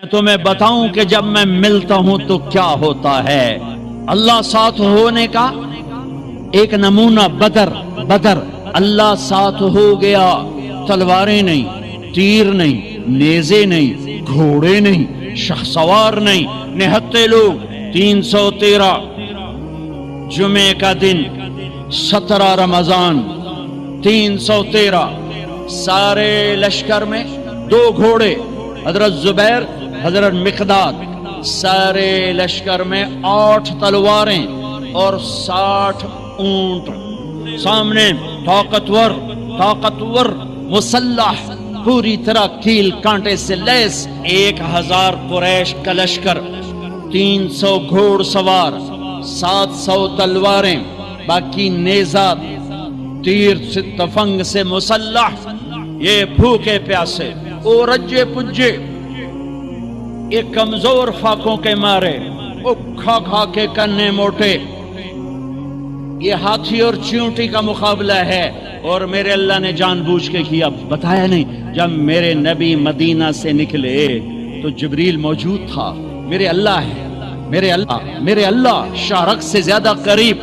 میں تمہیں بتاؤں کہ جب میں ملتا ہوں تو کیا ہوتا ہے۔ اللہ ساتھ ہونے کا ایک نمونہ بدر اللہ ساتھ ہو گیا، تلواریں نہیں، تیر نہیں، نیزے نہیں، گھوڑے نہیں، شہسوار نہیں، نہتے لوگ 313 جمعے کا دن 17 رمضان 313 سارے لشکر میں 2 گھوڑے حضرت زبیر حضرت مقداد، سارے لشکر میں 8 تلواریں اور 60 اونٹ، سامنے طاقتور مسلح پوری طرح کیل کانٹے سے لیس 1000 قریش کا لشکر، 300 گھوڑ سوار، 700 تلواریں، باقی نیزہ تیر سے تفنگ سے مسلح، یہ بھوکے پیاسے او رجے پجے، یہ کمزور فاقوں کے مارے، وہ کھا کھا کے کنے موٹے، یہ ہاتھی اور چیونٹی کا مقابلہ ہے۔ اور میرے اللہ نے جان بوجھ کے کیا، بتایا نہیں، جب میرے نبی مدینہ سے نکلے تو جبریل موجود تھا۔ میرے اللہ ہے، میرے اللہ شارق سے زیادہ قریب،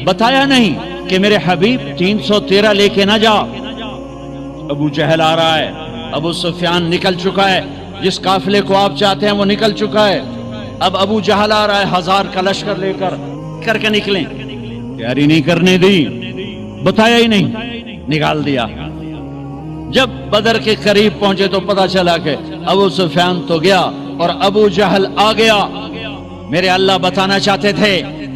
بتایا نہیں کہ میرے حبیب 313 لے کے نہ جا۔ ابو جہل آ رہا ہے، ابو سفیان نکل چکا ہے، جس قافلے کو آپ چاہتے ہیں وہ نکل چکا ہے، اب ابو جہل آ رہا ہے 1000 کا لشکر لے کر کے نکلیں، تیاری نہیں کرنے دی، بتایا ہی نہیں، نکال دیا۔ جب بدر کے قریب پہنچے تو پتا چلا کہ ابو سفیان تو گیا اور ابو جہل آ گیا۔ میرے اللہ بتانا چاہتے تھے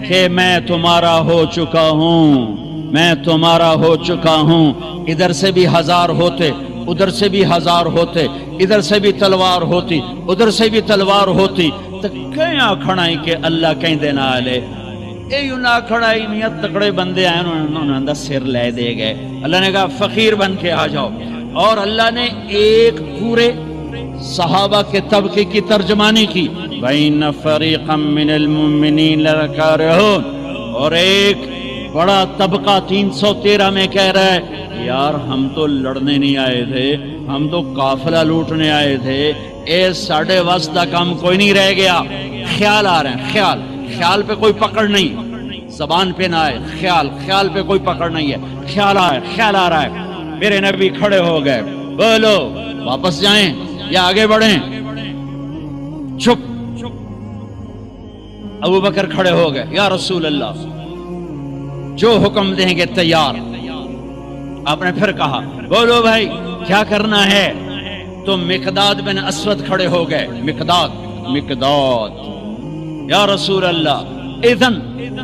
کہ میں تمہارا ہو چکا ہوں، میں تمہارا ہو چکا ہوں۔ ادھر سے بھی 1000 ہوتے، ادھر سے بھی 1000 ہوتے، ادھر سے بھی تلوار ہوتی، ادھر سے بھی تلوار ہوتی، تو کیا کھڑائی کہ اللہ کہیں دینا آلے اے یوں نہ کھڑائی میاں تکڑے بندے آئے، انہوں نے اندر سر لے دے گئے۔ اللہ نے کہا فقیر بن کے آ جاؤ، اور اللہ نے ایک پورے صحابہ کے طبقے کی ترجمانی کی، وَإِنَّ فَرِيقًا مِّنَ الْمُؤْمِنِينَ لَكَارِهُونَ، اور ایک بڑا طبقہ 313 میں کہہ رہا ہے یار ہم تو لڑنے نہیں آئے تھے، ہم تو قافلہ لوٹنے آئے تھے، اے ساڑھے واسطہ کام کوئی نہیں رہ گیا۔ خیال آ رہے ہیں، خیال پہ کوئی پکڑ نہیں، زبان پہ نہ آئے، خیال پہ کوئی پکڑ نہیں ہے، خیال آ رہا ہے۔ میرے نبی کھڑے ہو گئے، بولو واپس جائیں یا آگے بڑھیں؟ چپ۔ ابو بکر کھڑے ہو گئے، یا رسول اللہ جو حکم دیں گے تیار۔ آپ نے پھر کہا بولو بھائی کیا کرنا ہے؟ تو مقداد بن اسود کھڑے ہو گئے، مقداد یا رسول اللہ اذن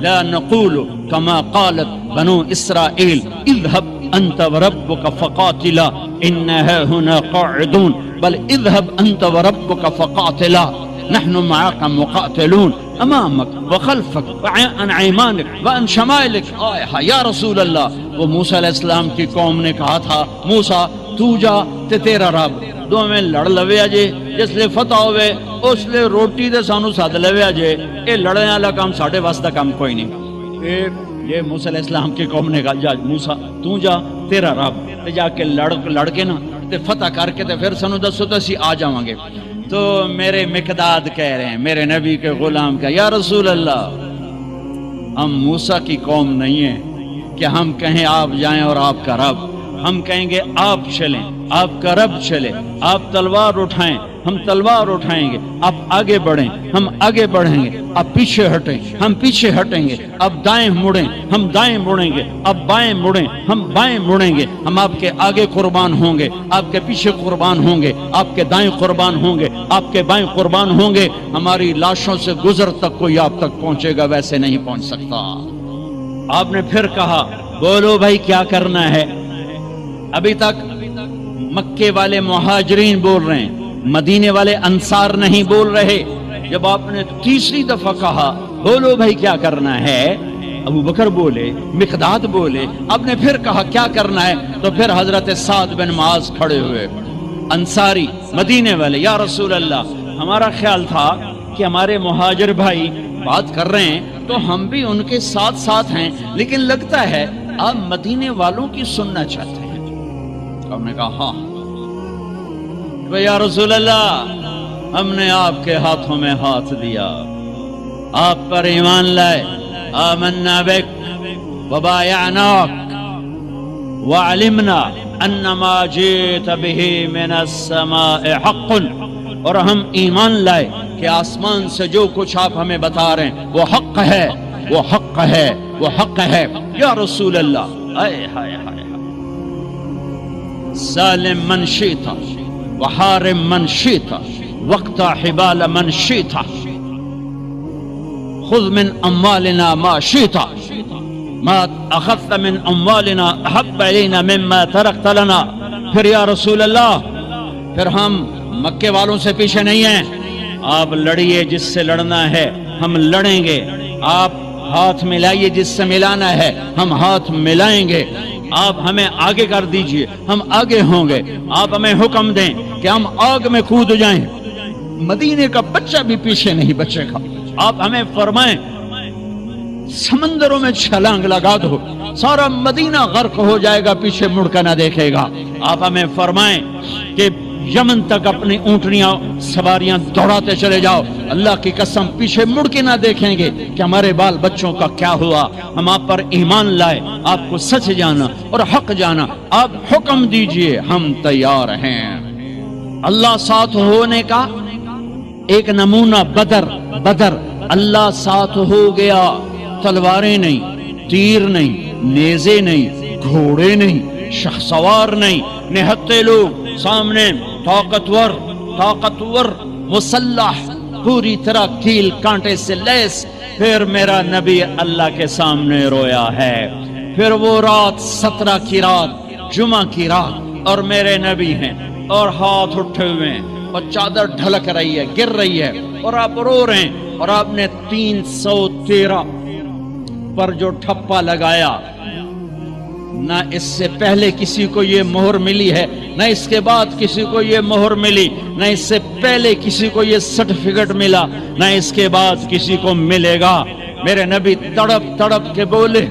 لا نقول كما قالت بنو اسرائیل اذهب انت وربك فقاتلا انها هنا قاعدون، بل اذهب انت وربك فقاتلا نحن معك مقاتلون امامك وخلفك وعن ايمانك وعن شمائلك۔ یا رسول اللہ، وہ موسیٰ علیہ السلام کی قوم نے کہا تھا موسیٰ تو جا تے تیرا رب، دو میں لڑ لویا جے، جس لئے فتح ہوئے اس لئے روٹی دے سانو ساتھ لویا جے، اے لڑنے والا کام ساڑھے واسطہ کام کوئی نہیں۔ یہ موسیٰ علیہ السلام کی قوم نے کہا جا موسیٰ تو جا تیرا رب، تے جا کے لڑ کے نا تے فتح کر کے تے پھر سانو دسو تو اسی آ جاؤں گے۔ تو میرے مقداد کہہ رہے ہیں، میرے نبی کے غلام کا، یا رسول اللہ ہم موسیٰ کی قوم نہیں ہیں کہ ہم کہیں آپ جائیں اور آپ کا رب، ہم کہیں گے آپ چلیں، آپ کا رب چلے، آپ تلوار اٹھائیں ہم تلوار اٹھائیں گے، آپ آگے بڑھیں ہم آگے بڑھیں گے، آپ پیچھے ہٹیں ہم پیچھے ہٹیں گے، آپ دائیں مڑیں ہم دائیں مڑیں گے، آپ بائیں مڑیں ہم بائیں مڑیں گے، ہم آپ کے آگے قربان ہوں گے، آپ کے پیچھے قربان ہوں گے، آپ کے دائیں قربان ہوں گے، آپ کے بائیں قربان ہوں گے، ہماری لاشوں سے گزر تک کوئی آپ تک پہنچے گا ویسے نہیں پہنچ سکتا۔ آپ نے پھر کہا بولو بھائی کیا کرنا ہے؟ ابھی تک مکے والے مہاجرین بول رہے ہیں، مدینے والے انصار نہیں بول رہے۔ جب آپ نے تیسری دفعہ کہا بولو بھائی کیا کرنا ہے، ابو بکر بولے، مقداد بولے، آپ نے پھر کہا کیا کرنا ہے، تو پھر حضرت سعد بن معاذ کھڑے ہوئے، انصاری مدینے والے، یا رسول اللہ ہمارا خیال تھا کہ ہمارے مہاجر بھائی بات کر رہے ہیں تو ہم بھی ان کے ساتھ ہیں، لیکن لگتا ہے آپ مدینے والوں کی سننا چاہتے ہیں۔ ہم نے کہا ہاں یا رسول اللہ ہم نے آپ کے ہاتھوں میں ہاتھ دیا، آپ پر ایمان لائے، آمنا بک وبایعناک وعلمنا ان ما جئت به من السماء حق، اور ہم ایمان لائے کہ آسمان سے جو کچھ آپ ہمیں بتا رہے ہیں وہ حق ہے، وہ حق ہے، وہ حق ہے یا رسول اللہ۔ اے ہائے ہائے، ظالم من شئت وحارم من شئت واقطع حبال من شئت خذ من اموالنا ما شئت ما اخذت من اموالنا احب الینا مما ترکت لنا۔ پھر یا رسول اللہ، پھر ہم مکے والوں سے پیچھے نہیں ہیں، آپ لڑیے جس سے لڑنا ہے، ہم لڑیں گے، آپ ہاتھ ملائیے جس سے ملانا ہے، ہم ہاتھ ملائیں گے، آپ ہمیں آگے کر دیجئے، ہم آگے ہوں گے، آپ ہمیں حکم دیں کہ ہم آگ میں کود جائیں، مدینے کا بچہ بھی پیچھے نہیں بچے گا، آپ ہمیں فرمائیں سمندروں میں چھلانگ لگا دو، سارا مدینہ غرق ہو جائے گا، پیچھے مڑ کر نہ دیکھے گا، آپ ہمیں فرمائیں کہ یمن تک اپنی اونٹنیاں سواریاں دوڑاتے چلے جاؤ، اللہ کی قسم پیچھے مڑ کے نہ دیکھیں گے کہ ہمارے بال بچوں کا کیا ہوا، ہم آپ پر ایمان لائے، آپ کو سچ جانا اور حق جانا، آپ حکم دیجئے، ہم تیار ہیں۔ اللہ ساتھ ہونے کا ایک نمونہ بدر، اللہ ساتھ ہو گیا، تلواریں نہیں، تیر نہیں، نیزے نہیں، گھوڑے نہیں، شہسوار نہیں، نہتے لوگ سامنے، طاقتور مسلح، پوری طرح کیل کانٹے سے لیس۔ پھر میرا نبی اللہ کے سامنے رویا ہے، پھر وہ رات 17 کی رات، جمعہ کی رات، اور میرے نبی ہیں اور ہاتھ اٹھے ہوئے ہیں اور چادر ڈھلک رہی ہے، گر رہی ہے، اور آپ رو رہے ہیں، اور آپ نے 313 پر جو ٹھپا لگایا، نہ اس سے پہلے کسی کو یہ مہر ملی ہے، نہ اس کے بعد کسی کو یہ مہر ملی، نہ اس سے پہلے کسی کو یہ سرٹیفکیٹ ملا، نہ اس کے بعد کسی کو ملے گا۔ میرے نبی تڑپ کے بولے،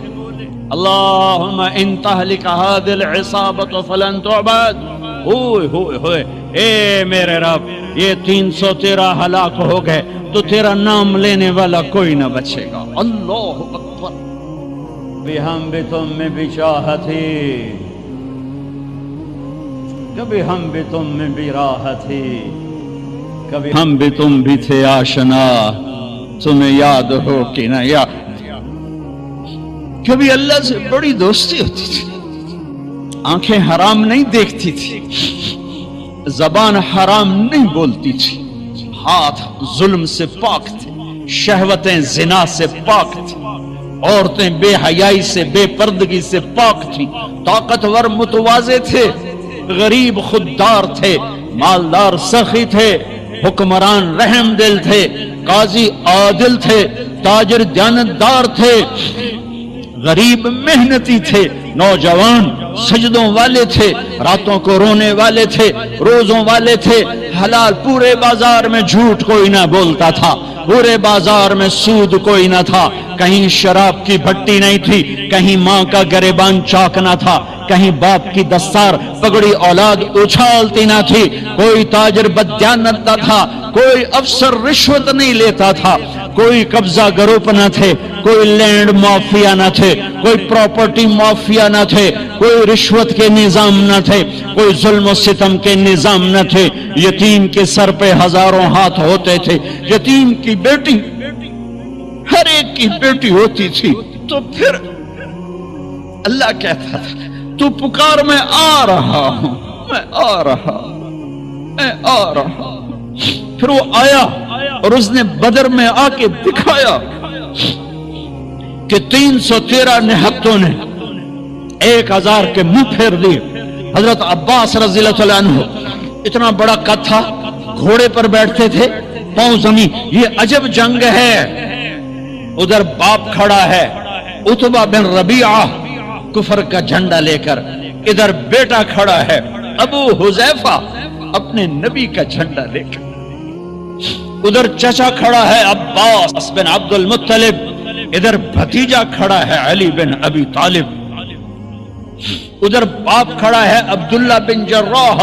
اللہم ان تہلک هذه العصابۃ فلن تعبد، ہوئے ہوئے ہوئے، اے میرے رب، یہ 313 ہلاک ہو گئے تو تیرا نام لینے والا کوئی نہ بچے گا۔ اللہ اکبر۔ کبھی ہم بھی تم میں بھی چاہتے، کبھی ہم بھی تم میں بھی راحتی، کبھی ہم بھی تم بھی تھے آشنا، تمہیں یاد ہو کہ نہ یاد۔ کبھی اللہ سے بڑی دوستی ہوتی تھی، آنکھیں حرام نہیں دیکھتی تھی، زبان حرام نہیں بولتی تھی، ہاتھ ظلم سے پاک تھے، شہوتیں زنا سے پاک تھی، عورتیں بے حیائی سے، بے پردگی سے پاک تھی، طاقتور متواضع تھے، غریب خوددار تھے، مالدار سخی تھے، حکمران رحم دل تھے، قاضی عادل تھے، تاجر دیانتدار تھے، غریب محنتی تھے، نوجوان سجدوں والے تھے، راتوں کو رونے والے تھے، روزوں والے تھے، حلال، پورے بازار میں جھوٹ کوئی نہ بولتا تھا، پورے بازار میں سود کوئی نہ تھا، کہیں شراب کی بھٹی نہیں تھی، کہیں ماں کا گریبان چاک نہ تھا، کہیں باپ کی دستار پگڑی اولاد اچھالتی نہ تھی، کوئی تاجر بددیانت نہ تھا، کوئی افسر رشوت نہیں لیتا تھا، کوئی قبضہ گروپ نہ تھے، کوئی لینڈ مافیا نہ تھے، کوئی پراپرٹی مافیا نہ تھے، کوئی رشوت کے نظام نہ تھے، کوئی ظلم و ستم کے نظام نہ تھے، یتیم کے سر پہ ہزاروں ہاتھ ہوتے تھے، یتیم کی بیٹی ہر ایک کی بیٹی ہوتی تھی، تو پھر اللہ کہتا تھا تو پکار، میں آ رہا ہوں، میں آ رہا ہوں، میں آ رہا ہوں۔ پھر وہ آیا اور اس نے بدر میں آ کے دکھایا کہ 313 نہتوں نے 1000 کے منہ پھیر دیے۔ حضرت عباس رضی اللہ عنہ اتنا بڑا قد تھا، گھوڑے پر بیٹھتے تھے، پاؤں زمین، یہ عجب جنگ ہے۔ ادھر باپ کھڑا ہے عتبہ بن ربیعہ کفر کا جھنڈا لے کر، ادھر بیٹا کھڑا ہے ابو حذیفہ اپنے نبی کا جھنڈا لے کر، ادھر چچا کھڑا ہے عباس بن عبد المطلب، ادھر بھتیجا کھڑا ہے علی بن ابی طالب، ادھر باپ کھڑا ہے عبداللہ بن جراح،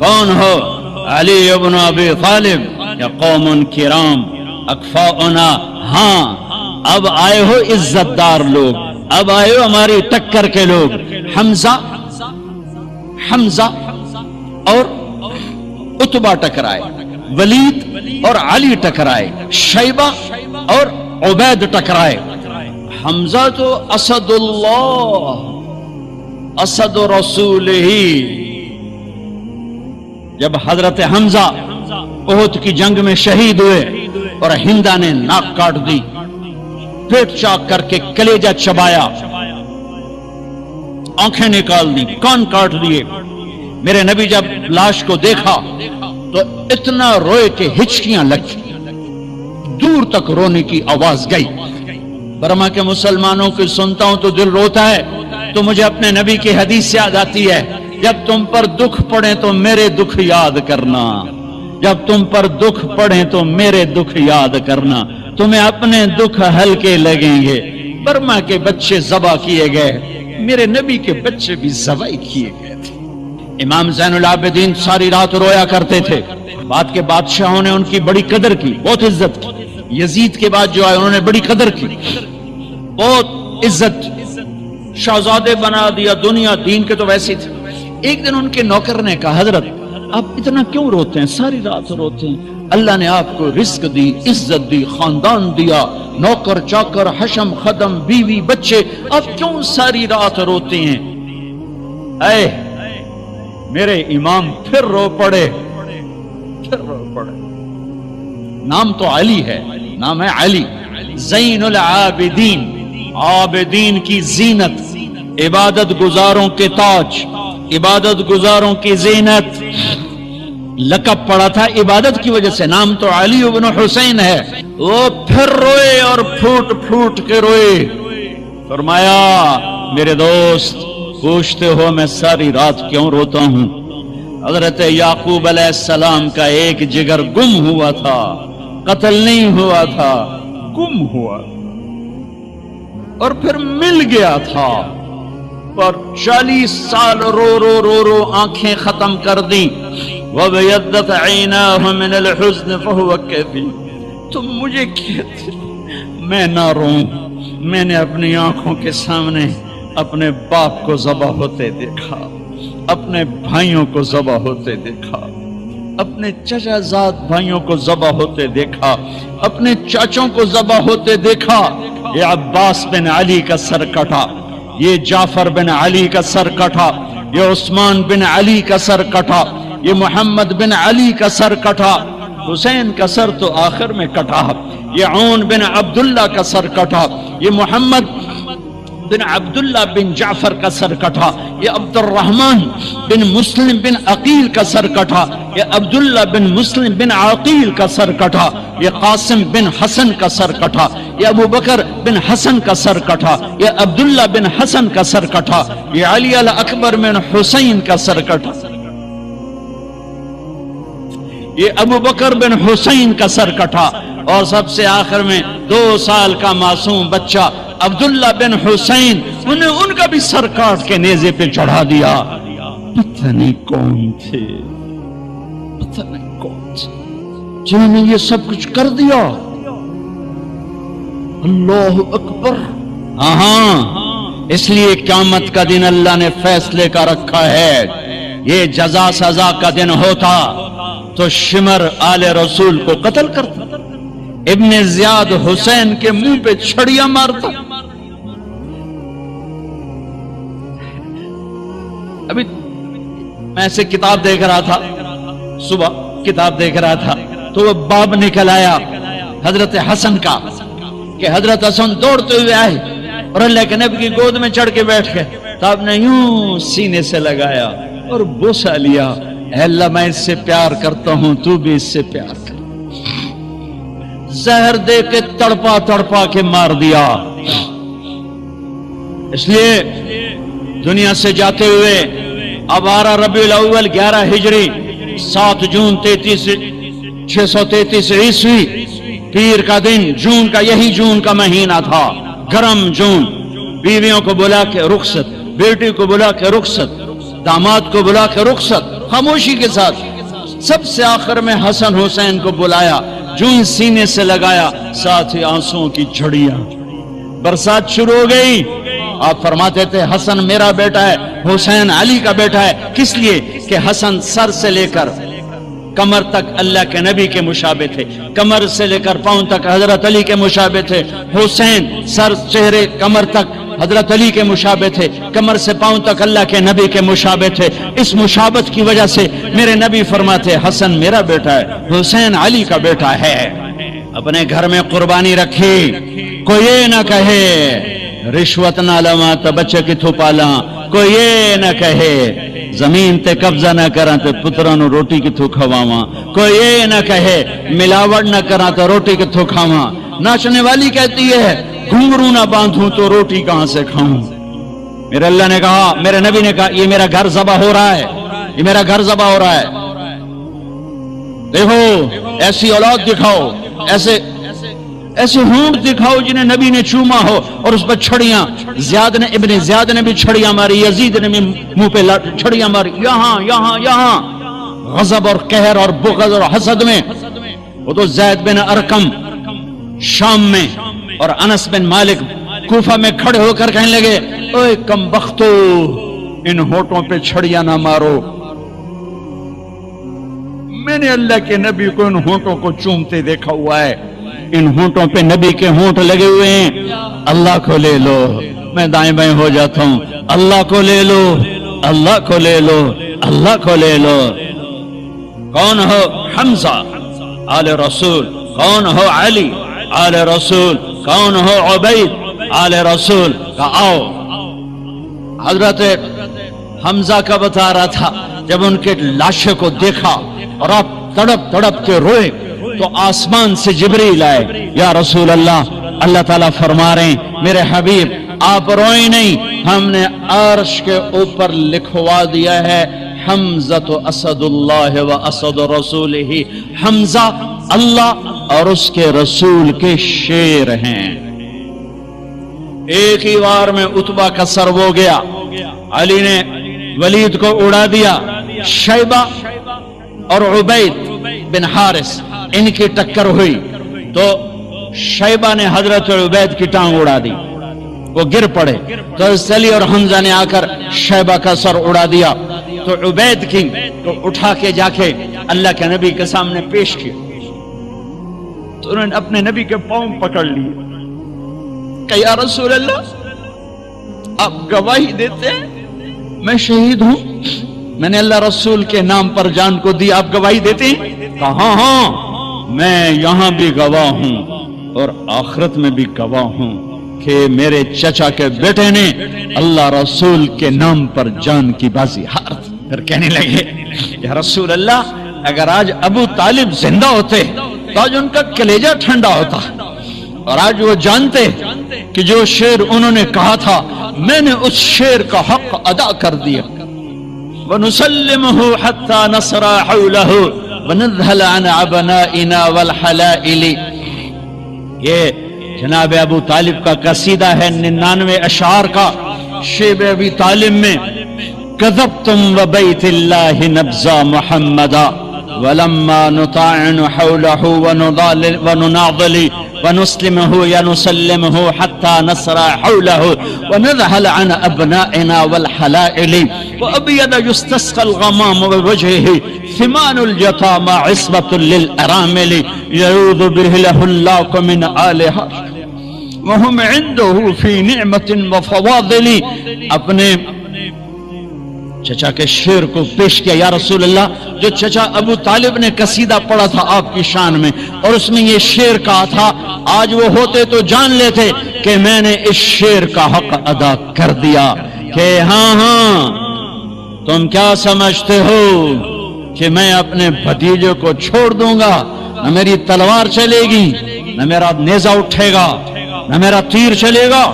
کون ہو؟ علی ابن ابی طالب یا قوم کرام اکفاؤنا، ہاں اب آئے ہو عزت دار لوگ، اب آئے ہو ہماری ٹکر کے لوگ۔ حمزہ اور عتبہ ٹکرائے، ولید اور علی ٹکرائے، شیبہ اور عبید ٹکرائے۔ حمزہ تو اسد اللہ، اسد رسول ہی۔ جب حضرت حمزہ احد کی جنگ میں شہید ہوئے اور ہندا نے ناک کاٹ دی، پیٹ چاک کر کے کلیجہ چبایا، آنکھیں نکال دی، کان کاٹ دیے، میرے نبی جب لاش کو دیکھا تو اتنا روئے کہ ہچکیاں لگی، دور تک رونے کی آواز گئی۔ برما کے مسلمانوں کی سنتا ہوں تو دل روتا ہے، تو مجھے اپنے نبی کی حدیث یاد آتی ہے، جب تم پر دکھ پڑے تو میرے دکھ یاد کرنا، جب تم پر دکھ پڑے تو میرے دکھ یاد کرنا، تمہیں اپنے دکھ ہلکے لگیں گے۔ برما کے بچے ذبح کیے گئے، میرے نبی کے بچے بھی ذبح کیے گئے تھے۔ امام زین العابدین ساری رات رویا کرتے تھے، بعد کے بادشاہوں نے ان کی بڑی قدر کی، بہت عزت کی۔ یزید کے بعد جو آئے انہوں نے بڑی قدر کی، بہت عزت، شہزادے بنا دیا، دنیا دین کے تو ویسی تھے۔ ایک دن ان کے نوکر نے کہا، حضرت آپ اتنا کیوں روتے ہیں، ساری رات روتے ہیں؟ اللہ نے آپ کو رزق دی، عزت دی، خاندان دیا، نوکر چاکر، حشم خدم، بیوی بچے، آپ کیوں ساری رات روتے ہیں؟ اے میرے امام پھر رو پڑے، پھر رو پڑے۔ نام تو علی ہے، نام ہے علی، زین العابدین، عابدین کی زینت، عبادت گزاروں کے تاج، عبادت گزاروں کی زینت۔ لقب پڑا تھا عبادت کی وجہ سے، نام تو علی ابن حسین ہے۔ وہ پھر روئے اور پھوٹ پھوٹ کے روئے۔ فرمایا میرے دوست پوچھتے ہو میں ساری رات کیوں روتا ہوں؟ حضرت یعقوب علیہ السلام کا ایک جگر گم ہوا تھا، قتل نہیں ہوا تھا، گم ہوا اور پھر مل گیا تھا، پر 40 سال رو رو رو رو آنکھیں ختم کر دی۔ وَبَيَضَّتْ عَيْنَاهُ مِنَ الْحُزْنِ فَهُوَ كَظِيمٌ۔ تم مجھے کہتے میں نہ روں، میں نے اپنی آنکھوں کے سامنے اپنے باپ کو ذبح ہوتے دیکھا، اپنے بھائیوں کو ذبح ہوتے دیکھا، اپنے چچا زاد بھائیوں کو ذبح ہوتے دیکھا، اپنے چاچوں کو ذبح ہوتے دیکھا۔ یہ عباس بن علی کا سر کٹا، یہ جعفر بن علی کا سر کٹا، یہ عثمان بن علی کا سر کٹا، یہ محمد بن علی کا سر کٹا، حسین کا سر تو آخر میں کٹا، یہ عون بن عبداللہ کا سر کٹا، یہ محمد بن عبداللہ بن جعفر کا سر کٹا، یہ عبد الرحمن بن مسلم بن عقیل کا سر کٹا، یہ عبداللہ بن مسلم بن عقیل کا سر کٹا، یہ قاسم بن حسن کا سر کٹا، یہ ابو بکر بن حسن کا سر کٹا، یہ عبداللہ بن حسن کا سر کٹا، یہ علی الاکبر بن حسین کا سر کٹا، یہ ابو بکر بن حسین کا سر کٹا، اور سب سے آخر میں 2 سال کا معصوم بچہ عبداللہ بن حسین، انہیں ان کا بھی سر کاٹ کے نیزے پہ چڑھا دیا۔ پتہ نہیں کون تھے، پتہ نہیں کون تھے جنہوں نے یہ سب کچھ کر دیا۔ اللہ اکبر۔ ہاں اس لیے قیامت کا دن اللہ نے فیصلے کا رکھا ہے، یہ جزا سزا کا دن ہوتا تو شمر آل رسول کو قتل کرتا، ابن زیاد حسین کے منہ پہ چھڑیاں مارتا۔ ابھی میں ایسے کتاب دیکھ رہا تھا، صبح کتاب دیکھ رہا تھا تو وہ باب نکل آیا حضرت حسن کا کہ حضرت حسن دوڑتے ہوئے آئے اور اللہ کے نبی کی گود میں چڑھ کے بیٹھ گئے، تو آپ نے یوں سینے سے لگایا اور بوسہ لیا، اے اللہ میں اس سے پیار کرتا ہوں، تو بھی اس سے پیار کر۔ زہر دے کے تڑپا تڑپا کے مار دیا۔ اس لیے دنیا سے جاتے ہوئے اب 12 ربیع الاول 11 ہجری 7 جون 633 عیسوی پیر کا دن، جون کا، یہی جون کا مہینہ تھا، گرم جون۔ بیویوں کو بلا کے رخصت، بیٹی کو بلا کے رخصت، داماد کو بلا کے رخصت، خاموشی کے ساتھ سب سے آخر میں حسن حسین کو بلایا، جون سینے سے لگایا، ساتھ ہی آنسوؤں کی جھڑیاں، برسات شروع ہو گئی۔ آپ فرماتے تھے حسن میرا بیٹا ہے، حسین علی کا بیٹا ہے، کس لیے کہ حسن سر سے لے کر کمر تک اللہ کے نبی کے مشابہ تھے، کمر سے لے کر پاؤں تک حضرت علی کے مشابہ تھے، حسین سر چہرے کمر تک حضرت علی کے مشابہ تھے، کمر سے پاؤں تک اللہ کے نبی کے مشابہ تھے۔ اس مشابہت کی وجہ سے میرے نبی فرماتے حسن میرا بیٹا ہے، حسین علی کا بیٹا ہے۔ اپنے گھر میں قربانی رکھی، کوئی یہ نہ کہے رشوت نہ لواں تو بچے کتھوں پالاں، کوئی یہ نہ کہے زمین تے قبضہ نہ کراں تو پتراں نو روٹی کتھوں کھواواں، کوئی یہ نہ کہے ملاوٹ نہ کراں تو روٹی کتھوں کھاواں۔ ناچنے والی کہتی ہے گھنگرو نہ باندھوں تو روٹی کہاں سے کھاؤں۔ میرے اللہ نے کہا، میرے نبی نے کہا یہ میرا گھر ذبح ہو رہا ہے، یہ میرا گھر ذبح ہو رہا ہے، دیکھو ایسی اولاد دکھاؤ، ایسے ہونٹ دکھاؤ جنہیں نبی نے چوما ہو اور اس پر چھڑیاں، ابن زیاد نے بھی چھڑیاں ماری، یزید نے بھی منہ پہ چھڑیاں ماری، یہاں غضب اور قہر اور بغض اور حسد میں۔ وہ تو زید بن ارقم شام میں اور انس بن مالک کوفہ میں کھڑے ہو کر کہنے لگے اوے کم بختو، ان ہونٹوں پہ چھڑیاں نہ مارو، میں نے اللہ کے نبی کو ان ہونٹوں کو چومتے دیکھا ہوا ہے، ان ہونٹوں پہ نبی کے ہونٹ لگے ہوئے ہیں، اللہ کو لے لو۔ میں دائیں بائیں ہو جاتا ہوں، اللہ کو لے لو، اللہ کو لے لو، اللہ کو لے لو۔ کون ہو حمزہ آل رسول، کون ہو علی آل رسول، کون ہو عبید آل رسول کا آؤ۔ حضرت حمزہ کا بتا رہا تھا جب ان کے لاشے کو دیکھا اور آپ تڑپ تڑپ کے روئے تو آسمان سے جبریل آئے، یا رسول اللہ، اللہ تعالیٰ فرما رہے ہیں میرے حبیب آپ روئیں نہیں، ہم نے عرش کے اوپر لکھوا دیا ہے حمزہ اسد اللہ و اسد رسولہ، حمزہ اللہ اور اس کے رسول کے شیر ہیں۔ ایک ہی وار میں عتبہ کا سر ہو گیا، علی نے ولید کو اڑا دیا، شیبہ اور عبید بن حارث ان کی ٹکر ہوئی تو شیبہ نے حضرت عبید کی ٹانگ اڑا دی، وہ گر پڑے تو علی اور حمزہ نے آ کر شیبہ کا سر اڑا دیا تو عبید کی تو اٹھا کے جا کے اللہ کے نبی کے سامنے پیش کیا تو انہوں نے اپنے نبی کے پاؤں پکڑ لیے کہ یا رسول اللہ آپ گواہی دیتے ہیں میں شہید ہوں، میں نے اللہ رسول کے نام پر جان کو دی، آپ گواہی دیتے ہیں؟ کہا ہاں میں یہاں بھی گواہ ہوں اور آخرت میں بھی گواہ ہوں کہ میرے چچا کے بیٹے نے اللہ رسول کے نام پر جان کی بازی ہار دی۔ پھر کہنے لگے یا رسول اللہ اگر آج ابو طالب زندہ ہوتے تو آج ان کا کلیجہ ٹھنڈا ہوتا، اور آج وہ جانتے کہ جو شعر انہوں نے کہا تھا میں نے اس شعر کا حق ادا کر دیا۔ وَنُسَلِّمُهُ حَتَّى نَصْرَ حَوْلَهُ وَنَذْهَلَ عَنْ عَبْنَائِنَا وَالْحَلَائِلِ۔ یہ جناب ابو طالب کا قصیدہ ہے 99 اشعار کا، شیب ابی طالب میں كذبتم وبيت الله نبزا محمدا ولما نطاعن حوله ونناضل ونسلمه يا نسلمه حتى نسرى حوله ونذهل عن أبنائنا والحلائل وأبيض يستسقى الغمام بوجهه ثمان اليتامى عصبة للأرامل يعوذ به له اللاق من آلها وهم عنده في نعمة وفواضل۔ اپنے چچا کے شعر کو پیش کیا، یا رسول اللہ جو چچا ابو طالب نے قصیدہ پڑھا تھا آپ کی شان میں اور اس میں یہ شعر کہا تھا، آج وہ ہوتے تو جان لیتے کہ میں نے اس شعر کا حق ادا کر دیا کہ ہاں تم کیا سمجھتے ہو کہ میں اپنے بھتیجے کو چھوڑ دوں گا؟ نہ میری تلوار چلے گی، نہ میرا نیزہ اٹھے گا، نہ میرا تیر چلے گا،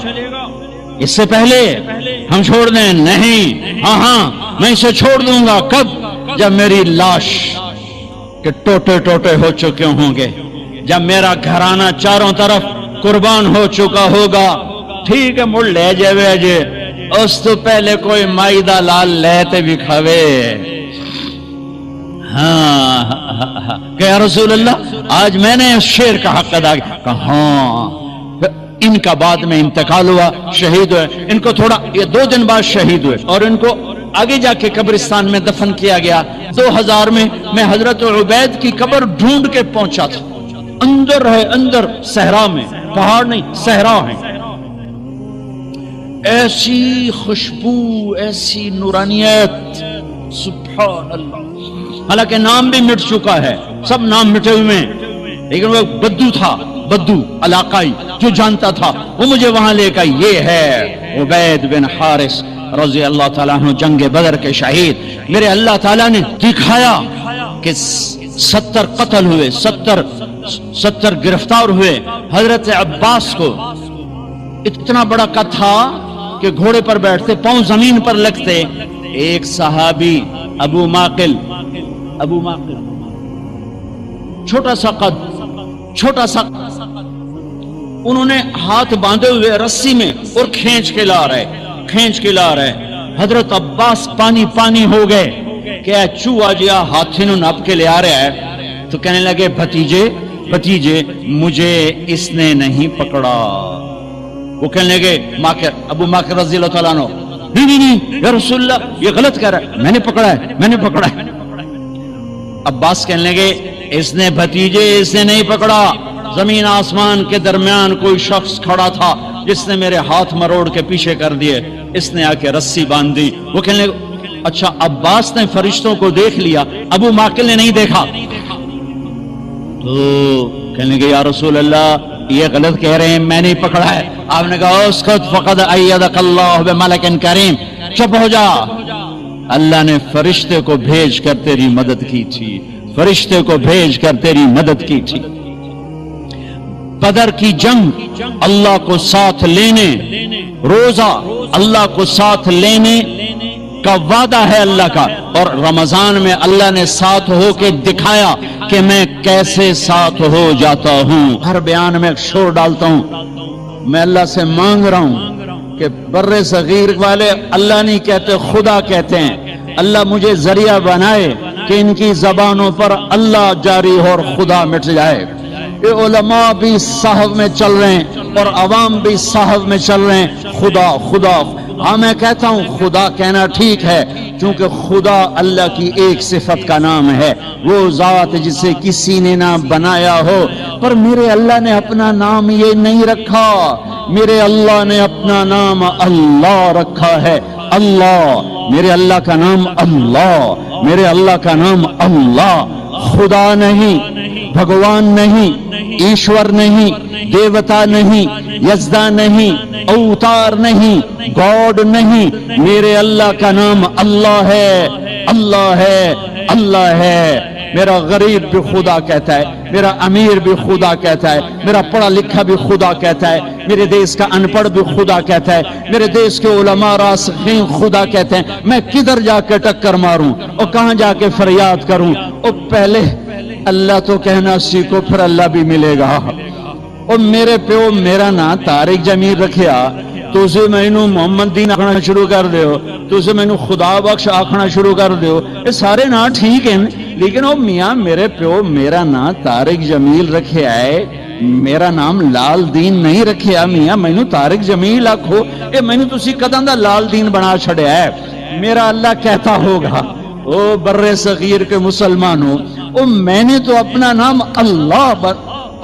اس سے پہلے ہم چھوڑ دیں؟ نہیں، ہاں میں اسے چھوڑ دوں گا۔ کب؟ جب میری لاش کے ٹوٹے ٹوٹے ہو چکے ہوں گے، جب میرا گھرانہ چاروں طرف قربان ہو چکا ہوگا۔ ٹھیک ہے مڑ لے جے اس تو پہلے کوئی مائدہ لال لیتے بھی کھوے۔ ہاں کہ یا رسول اللہ آج میں نے شیر کا حق ادا کیا. کہا ہاں. ان کا بعد میں انتقال ہوا, شہید ہوئے. ان کو تھوڑا یہ 2 دن بعد شہید ہوئے اور ان کو آگے جا کے قبرستان میں دفن کیا گیا. 2000 میں حضرت عبید کی قبر ڈھونڈ کے پہنچا تھا. اندر ہے, اندر صحرا میں, پہاڑ نہیں صحرا ہے. ایسی خوشبو, ایسی نورانیت, سبحان اللہ. حالانکہ نام بھی مٹ چکا ہے, سب نام مٹے ہوئے ہیں, لیکن وہ بدو تھا, بدو علاقائی جو جانتا تھا, وہ مجھے وہاں لے کر. یہ ہے عبید بن حارث رضی اللہ تعالیٰ عنہ, جنگ بدر کے شہید. میرے اللہ تعالیٰ نے دکھایا کہ 70 قتل ہوئے, 70 گرفتار ہوئے. حضرت عباس کو اتنا بڑا قد تھا کہ گھوڑے پر بیٹھتے, پاؤں زمین پر لگتے. ایک صحابی ابو معقل, چھوٹا سا قد, چھوٹا سا, انہوں نے ہاتھ باندھے ہوئے رسی میں اور کھینچ کے لا رہے. حضرت عباس پانی ہو گئے کہ چوہا جیا ہاتھی نو نپ کے لے آ رہا ہے. تو کہنے لگے بھتیجے مجھے اس نے نہیں پکڑا. وہ کہنے لگے ابو معقل رضی اللہ تعالیٰ عنہ, نہیں یا رسول اللہ یہ غلط کہہ رہا ہے, میں نے پکڑا ہے. عباس کہنے لگے اس نے نہیں پکڑا. زمین آسمان کے درمیان کوئی شخص کھڑا تھا جس نے میرے ہاتھ مروڑ کے پیچھے کر دیے, اس نے آ کے رسی باندھ دی. وہ کہنے لگے اچھا عباس نے فرشتوں کو دیکھ لیا, ابو معقل نے نہیں دیکھا. تو کہنے لگے یا رسول اللہ یہ غلط کہہ رہے ہیں, میں نہیں پکڑا ہے. آپ نے کہا اسکت فقد ایدک اللہ بملک کریم, چپ ہو جا, اللہ نے فرشتے کو بھیج کر تیری مدد کی تھی, فرشتے کو بھیج کر تیری مدد کی تھی. بدر کی جنگ اللہ کو ساتھ لینے, روزہ اللہ کو ساتھ لینے کا وعدہ ہے اللہ کا, اور رمضان میں اللہ نے ساتھ ہو کے دکھایا کہ میں کیسے ساتھ ہو جاتا ہوں. ہر بیان میں شور ڈالتا ہوں, میں اللہ سے مانگ رہا ہوں کہ بر صغیر والے اللہ نہیں کہتے, خدا کہتے ہیں. اللہ مجھے ذریعہ بنائے کہ ان کی زبانوں پر اللہ جاری ہو اور خدا مٹ جائے. یہ علماء بھی صحف میں چل رہے ہیں اور عوام بھی صحف میں چل رہے ہیں, خدا خدا. ہاں میں کہتا ہوں خدا کہنا ٹھیک ہے, کیونکہ خدا اللہ کی ایک صفت کا نام ہے, وہ ذات جسے کسی نے نہ بنایا ہو. پر میرے اللہ نے اپنا نام یہ نہیں رکھا, میرے اللہ نے اپنا نام اللہ رکھا ہے. اللہ, میرے اللہ کا نام اللہ, میرے اللہ کا نام اللہ. خدا نہیں, بھگوان نہیں, ایشور نہیں, دیوتا نہیں, یزدا نہیں, اوتار نہیں, گاڈ نہیں. میرے اللہ کا نام اللہ ہے, اللہ ہے, اللہ ہے. میرا غریب بھی خدا کہتا ہے, میرا امیر بھی خدا کہتا ہے, میرا پڑھا لکھا بھی خدا کہتا ہے, میرے دیش کا ان پڑھ بھی خدا کہتا ہے, میرے دیش کے علماء راسخین خدا کہتے ہیں. میں کدھر جا کے ٹکر ماروں اور کہاں جا کے فریاد کروں؟ اور پہلے اللہ تو کہنا سیکھو, پھر اللہ بھی ملے گا. اور میرے پیو میرا نا طارق جمیل رکھیا, تُسے مینو محمد دین آکھنا شروع کر دیو, تُسے مینو خدا بخش آکھنا شروع کر دیو. یہ سارے نا ٹھیک ہیں, لیکن وہ میاں میرے پیو میرا نا طارق جمیل رکھیا ہے, میرا نام لال دین نہیں رکھیا. میاں مینو طارق جمیل آکھو, اے مینو تسی کداں دا لال دین بنا چھڑیا ہے. میرا اللہ کہتا ہوگا او بر صغیر کے مسلمانوں, او میں نے تو اپنا نام اللہ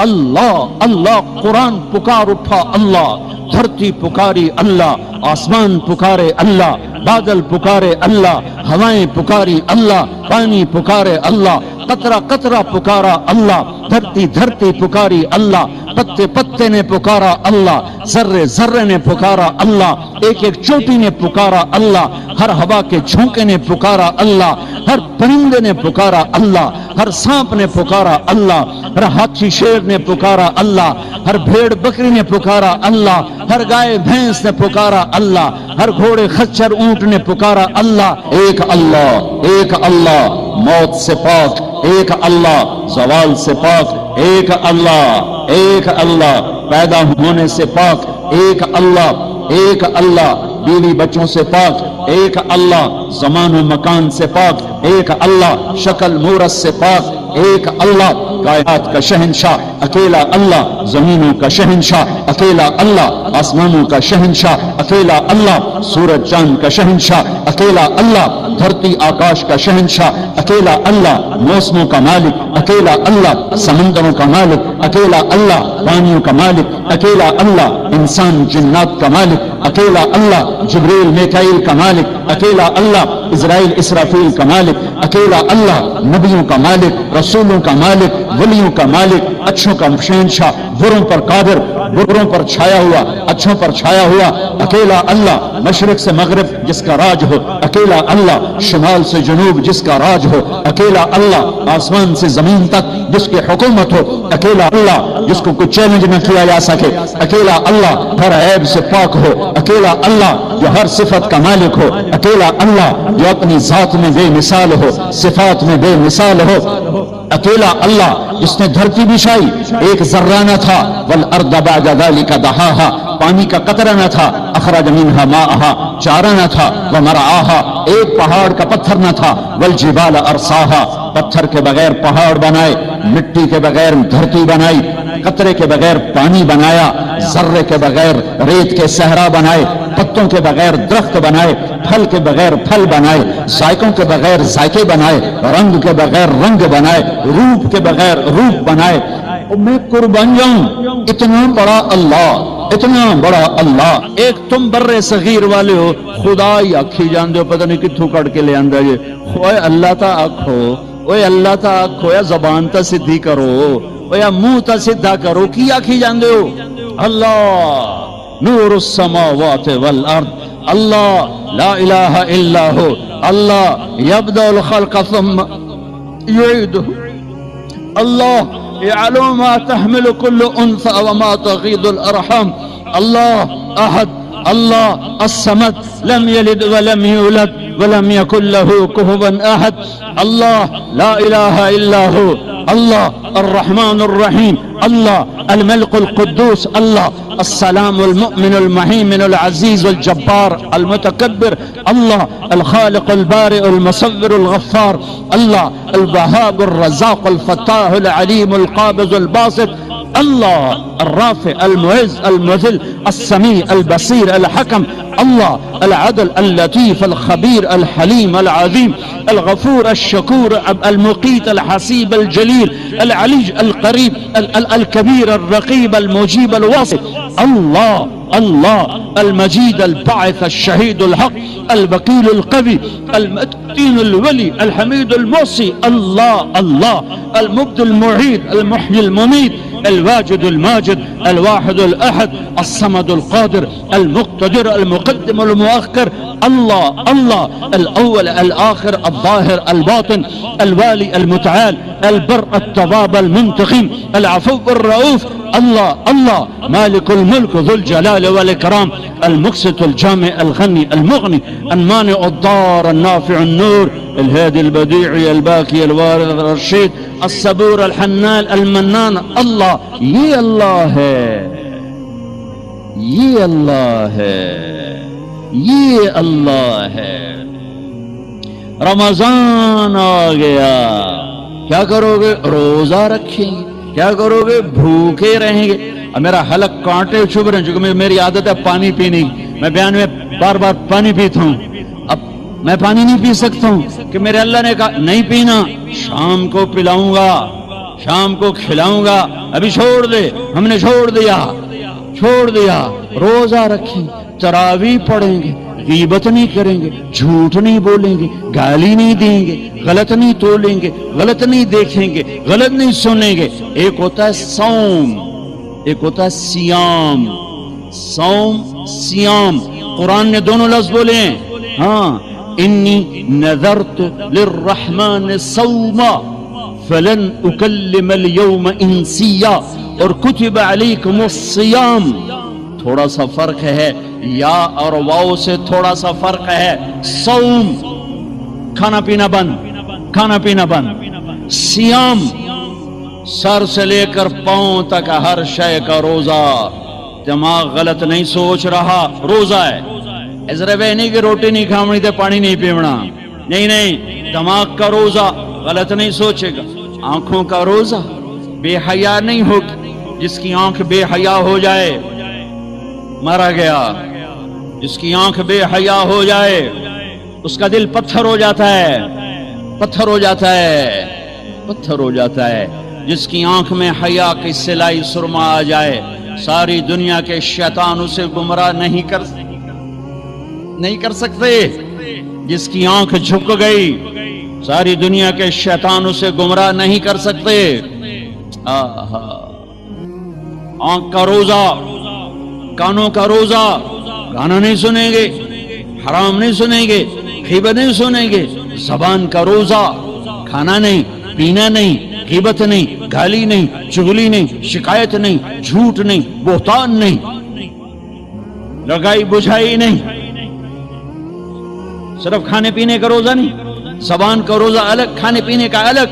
اللہ, قرآن پکار اٹھا اللہ, دھرتی پکاری اللہ, آسمان پکارے اللہ, بادل پکارے اللہ, ہوائیں پکاری اللہ, پانی پکارے اللہ, قطرہ قطرہ پکارا اللہ, دھرتی دھرتی پکاری اللہ, پتے پتے نے پکارا اللہ, ذرے ذرے نے پکارا اللہ, ایک ایک چوٹی نے پکارا اللہ, ہر ہوا کے جھونکے نے پکارا اللہ, ہر پرندے نے پکارا اللہ, ہر سانپ نے پکارا اللہ, ہر ہاتھی شیر نے پکارا اللہ, ہر بھیڑ بکری نے پکارا اللہ, ہر گائے بھینس نے پکارا اللہ, ہر گھوڑے خچر اونٹ نے پکارا اللہ. ایک اللہ, ایک اللہ, موت سے پاک ایک اللہ, زوال سے پاک ایک اللہ, ایک اللہ, پیدا ہونے سے پاک ایک اللہ, ایک اللہ, بیوی بچوں سے پاک ایک اللہ زمان و مکان سے پاک، ایک اللہ شکل مورت سے پاک، ایک اللہ کائنات کا شہنشاہ اکیلا اللہ، زمینوں کا شہنشاہ اکیلا اللہ، آسمانوں کا شہنشاہ اکیلا اللہ، سورج چاند کا شہنشاہ اکیلا اللہ، دھرتی آکاش کا شہنشاہ اکیلا اللہ، موسموں کا مالک اکیلا اللہ، سمندروں کا مالک اکیلا اللہ، پانیوں کا مالک اکیلا اللہ، انسان جنات کا مالک اکیلا اللہ، جبریل میکائیل کا مالک اکیلا اللہ، اسرائیل اسرافیل کا مالک اکیلا اللہ، نبیوں کا مالک، رسولوں کا مالک، ولیوں کا مالک، اچھوں کا شہنشاہ، بروں پر قادر، بروں پر چھایا ہوا، اچھوں پر چھایا ہوا اکیلا اللہ، مشرق سے مغرب جس کا راج ہو اکیلا اللہ، شمال سے جنوب جس کا راج ہو اکیلا اللہ، آسمان سے زمین تک جس کی حکومت ہو اکیلا اللہ، جس کو کوئی چیلنج نہ کیا جا سکے اکیلا اللہ، ہر عیب سے پاک ہو اکیلا اللہ، جو ہر صفت کا مالک ہو اکیلا اللہ، جو اپنی ذات میں بے مثال ہو، صفات میں بے مثال ہو اکیلا اللہ، جس نے دھرتی بچھائی ایک ذرہ نہ تھا، والارض بعد ذلك دحاها، پانی کا قطرہ نہ تھا، اخرج منها ماءها، چارہ نہ تھا، ومرعاها، ایک پہاڑ کا پتھر نہ تھا، والجبال ارساها، پتھر کے بغیر پہاڑ بنائے، مٹی کے بغیر دھرتی بنائی، قطرے کے بغیر پانی بنایا، ذرے کے بغیر ریت کے صحرا بنائے، پتوں کے بغیر درخت بنائے، پھل کے بغیر پھل بنائے، ذائقوں کے بغیر ذائقے بنائے، رنگ کے بغیر رنگ بنائے، روپ کے بغیر روپ بنائے۔ میں قربان جاؤں، اتنا بڑا اللہ، اتنا بڑا اللہ۔ ایک تم برے صغیر والے ہو، خدا ہی آکھی جان دے، پتہ نہیں کتھوں کڑ کے لے آندہ جے، اوے اللہ تا آکھو، اوے اللہ تا آکھو، یا زبان تا سدھی کرو، اوے یا منہ تا سدھا کرو، کی آکھی جان دے ہو؟ اللہ نور السماوات والارض، اللہ لا الہ الا ہو، اللہ یبدأ الخلق ثم یعیدہ، اللہ يعلم ما تحمل كل انثى وما تغيض الارحام، اللہ احد، اللہ الصمد، لم يلد ولم يولد ولم يكن له كفوا احد، اللہ لا الہ الا ہو، اللہ الرحمن الرحیم، اللہ الملك القدوس، اللہ السلام المؤمن المهيمن العزيز الجبار المتكبر، الله الخالق البارئ المصور الغفار، الله الوهاب الرزاق الفتاح العليم القابض الباسط، الله الرافع المعز المذل السميع البصير الحكم، الله العدل اللطيف الخبير الحليم العظيم الغفور الشكور المقيت الحسيب الجليل العلي القريب الكبير الرقيب المجيب الواصل، الله الله المجيد الباعث الشهيد الحق الوكيل القوي المتين الولي الحميد الموصي، الله الله المبدي المعيد المحيي المميت الواجد الماجد الواحد الأحد الصمد القادر المقتدر المقدم المؤخر، الله الله الأول الآخر الظاهر الباطن الوالي المتعال البر التواب المنتقم العفو الرؤوف، الله الله مالك الملك ذو الجلال والإكرام المقسط الجامع الغني المغني المانع الضار النافع النور الهادي البديع الباكي الوارث الرشيد الصبور الحنان المنان، اللہ یہ اللہ ہے، یہ اللہ ہے، یہ اللہ ہے۔ رمضان آ گیا، کیا کرو گے؟ روزہ رکھیں گے، کیا کرو گے؟ بھوکے رہیں گے۔ اب میرا حلق کانٹے چبھ رہے ہیں، چونکہ میری عادت ہے پانی پینے کی، میں بیان میں بار بار پانی پیتا ہوں، اب میں پانی نہیں پی سکتا ہوں کہ میرے اللہ نے کہا نہیں پینا، شام کو پلاؤں گا، شام کو کھلاؤں گا، ابھی چھوڑ دے، ہم نے چھوڑ دیا۔ روزہ رکھیں، تراویح پڑھیں گے، غیبت نہیں کریں گے، جھوٹ نہیں بولیں گے، گالی نہیں دیں گے، غلط نہیں تولیں گے، غلط نہیں دیکھیں گے، غلط نہیں سنیں گے۔ ایک ہوتا ہے صوم، ایک ہوتا ہے سیام۔ صوم سیام، قرآن نے دونوں لفظ بولے ہیں، ہاں، انی نذرت للرحمن صوما فلن اکلم اليوم انسیا، اور کتب علیکم الصیام، تھوڑا سا فرق ہے، یا اور واو سے تھوڑا سا فرق ہے۔ صوم کھانا پینا بند، کھانا پینا بند، سیام سر سے لے کر پاؤں تک ہر شے کا روزہ، دماغ غلط نہیں سوچ رہا، روزہ ہے، اس طرح نہیں کہ روٹی نہیں کھاونی تو پانی نہیں پیونا، نہیں، دماغ کا روزہ غلط نہیں سوچے گا، آنکھوں کا روزہ بے حیا نہیں ہوگی، جس کی آنکھ بے حیا ہو جائے مارا گیا، جس کی آنکھ بے حیا ہو جائے اس کا دل پتھر ہو جاتا ہے، پتھر ہو جاتا ہے، پتھر ہو جاتا ہے۔ جس کی آنکھ میں حیا کی سلائی سرما آ جائے ساری دنیا کے شیطان اسے گمراہ نہیں کر سکتے۔ جس کی آنکھ جھک گئی ساری دنیا کے شیطان اسے گمراہ نہیں کر سکتے۔ آنکھ کا روزہ، کانوں کا روزہ، گانا نہیں سنیں گے، حرام نہیں سنیں گے، غیبت نہیں سنیں گے۔ زبان کا روزہ، کھانا نہیں، پینا نہیں، غیبت نہیں، گالی نہیں، چغلی نہیں، شکایت نہیں، جھوٹ نہیں، بہتان نہیں، لگائی بجھائی نہیں۔ صرف کھانے پینے کا روزہ نہیں، زبان کا روزہ الگ، کھانے پینے کا الگ۔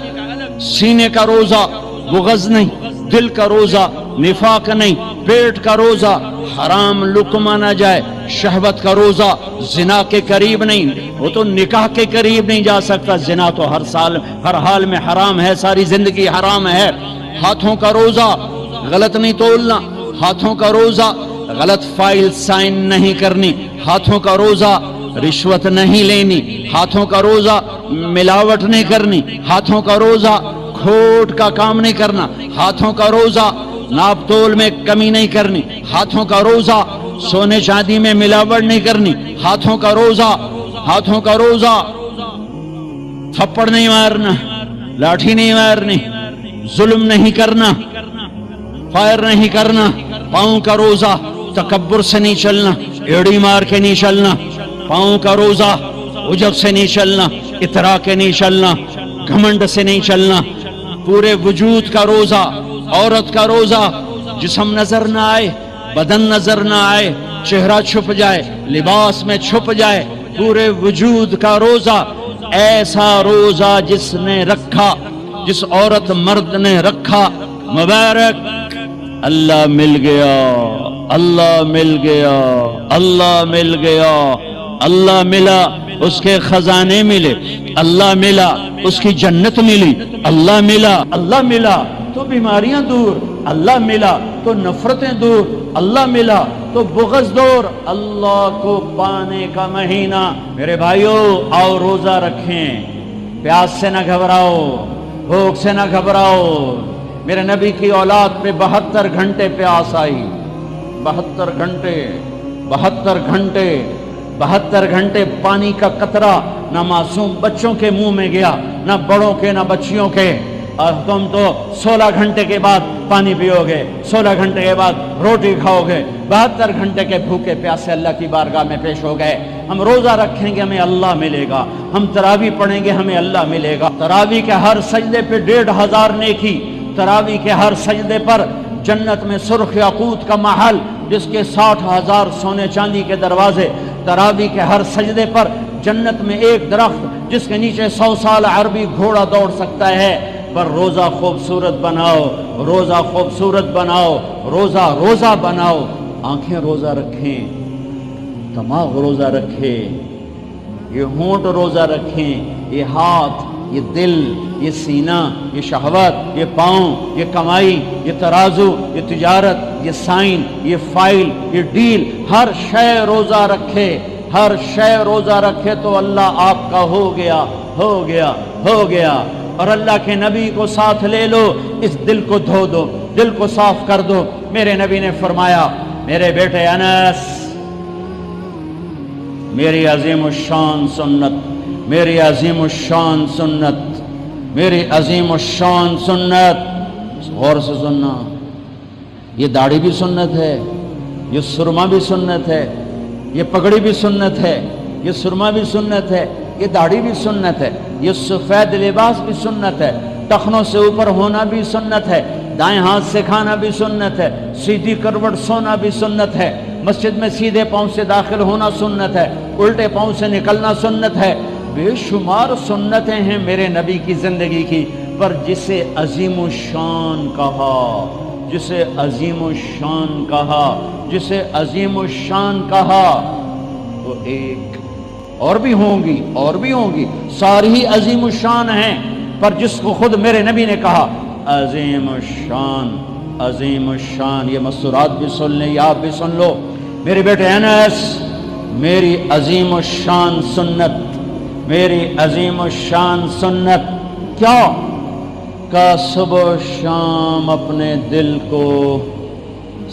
سینے کا روزہ بغض نہیں، دل کا روزہ نفاق نہیں، پیٹ کا روزہ حرام لقمہ نہ جائے، شہوت کا روزہ زنا کے قریب نہیں، وہ تو نکاح کے قریب نہیں جا سکتا، زنا تو ہر حال میں حرام ہے، ساری زندگی حرام ہے۔ ہاتھوں کا روزہ غلط نہیں تولنا، ہاتھوں کا روزہ غلط فائل سائن نہیں کرنی، ہاتھوں کا روزہ رشوت نہیں لینی، ہاتھوں کا روزہ ملاوٹ نہیں کرنی، ہاتھوں کا روزہ کھوٹ کا کام نہیں کرنا، ہاتھوں کا روزہ ناپ تول میں کمی نہیں کرنی، ہاتھوں کا روزہ سونے چاندی میں ملاوٹ نہیں کرنی، ہاتھوں کا روزہ تھپڑ نہیں مارنا، لاٹھی نہیں مارنی، ظلم نہیں کرنا، فائر نہیں کرنا۔ پاؤں کا روزہ تکبر سے نہیں چلنا، ایڑی مار کے نہیں چلنا، پاؤں کا روزہ عجب سے نہیں چلنا، اترا کے نہیں چلنا، گھمنڈ سے نہیں چلنا۔ پورے وجود کا روزہ، عورت کا روزہ جسم نظر نہ آئے، بدن نظر نہ آئے، چہرہ چھپ جائے، لباس میں چھپ جائے، پورے وجود کا روزہ۔ ایسا روزہ جس نے رکھا، جس عورت مرد نے رکھا، مبارک، اللہ مل گیا، اللہ مل گیا، اللہ مل گیا، اللہ ملا اس کے خزانے ملے، اللہ ملا اس کی جنت ملی، اللہ ملا تو بیماریاں دور، اللہ ملا تو نفرتیں دور، اللہ ملا تو بغض دور۔ اللہ کو پانے کا مہینہ، میرے بھائیو آؤ روزہ رکھیں، پیاس سے نہ گھبراؤ، بھوک سے نہ گھبراؤ۔ میرے نبی کی اولاد پہ 72 گھنٹے پیاس آئی، 72 گھنٹے پانی کا قطرہ نہ معصوم بچوں کے منہ میں گیا، نہ بڑوں کے نہ بچیوں کے۔ اور تم تو 16 گھنٹے کے بعد پانی پیو گے، 16 گھنٹے کے بعد روٹی کھاؤ گے، 72 گھنٹے کے بھوکے پیاسے اللہ کی بارگاہ میں پیش ہو گئے۔ ہم روزہ رکھیں گے ہمیں اللہ ملے گا، ہم تراویح پڑھیں گے ہمیں اللہ ملے گا۔ تراویح کے ہر سجدے پہ 1500 نیکی، تراویح کے ہر سجدے پر جنت میں سرخ یاقوت کا محل جس کے 60,000 سونے چاندی کے دروازے، تراویح کے ہر سجدے پر جنت میں ایک درخت جس کے نیچے 100 سال عربی گھوڑا دوڑ سکتا ہے۔ پر روزہ خوبصورت بناؤ، روزہ خوبصورت بناؤ، روزہ بناؤ۔ آنکھیں روزہ رکھیں، دماغ روزہ رکھے، یہ ہونٹ روزہ رکھیں، یہ ہاتھ، یہ دل، یہ سینہ، یہ شہوت، یہ پاؤں، یہ کمائی، یہ ترازو، یہ تجارت، یہ سائن، یہ فائل، یہ ڈیل، ہر شے روزہ رکھے، ہر شے روزہ رکھے تو اللہ آپ کا ہو گیا۔ اور اللہ کے نبی کو ساتھ لے لو، اس دل کو دھو دو، دل کو صاف کر دو۔ میرے نبی نے فرمایا، میرے بیٹے انس، میری عظیم الشان سنت، میری عظیم الشان سنت، میری عظیم الشان سنت، غور سے سننا، یہ داڑھی بھی سنت ہے، یہ سرما بھی سنت ہے، یہ پگڑی بھی سنت ہے، یہ سرما بھی سنت ہے، یہ داڑھی بھی سنت ہے، یہ سفید لباس بھی سنت ہے، ٹخنوں سے اوپر ہونا بھی سنت ہے، دائیں ہاتھ سے کھانا بھی سنت ہے، سیدھی کروٹ سونا بھی سنت ہے، مسجد میں سیدھے پاؤں سے داخل ہونا سنت ہے، الٹے پاؤں سے نکلنا سنت ہے۔ بے شمار سنتیں ہیں میرے نبی کی زندگی کی، پر جسے عظیم الشان کہا، جسے عظیم الشان کہا، جسے عظیم الشان کہا، وہ ایک، اور بھی ہوں گی، ساری ہی عظیم الشان ہیں، پر جس کو خود میرے نبی نے کہا عظیم الشان، یہ مستورات بھی سن لیں، یہ آپ بھی سن لو میرے بیٹے انس، میری عظیم الشان سنت کیا کہ صبح و شام اپنے دل کو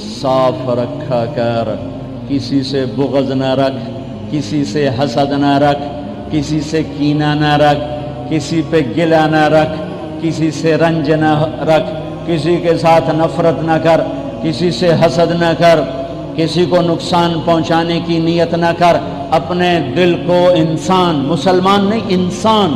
صاف رکھا کر، کسی سے بغض نہ رکھ، کسی سے حسد نہ رکھ، کسی سے کینہ نہ رکھ، کسی پہ گلہ نہ رکھ، کسی سے رنج نہ رکھ، کسی کے ساتھ نفرت نہ کر، کسی سے حسد نہ کر، کسی کو نقصان پہنچانے کی نیت نہ کر، اپنے دل کو انسان، مسلمان نہیں انسان،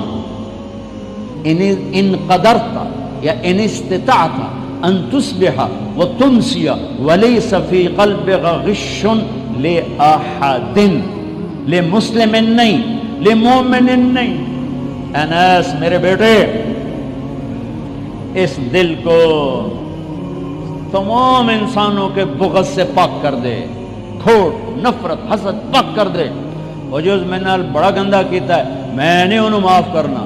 ان قدرت یا ان استطاعت ان تصبح وتمسی ولیس فی قلبک غش لأحد، لمسلم نہیں، لمومن نہیں۔ انس میرے بیٹے، اس دل کو تمام انسانوں کے بغض سے پاک کر دے، کھوٹ، نفرت، حسد پاک کر دے۔ وہ جو میرے نال بڑا گندا کیتا ہے میں نہیں انہوں معاف کرنا،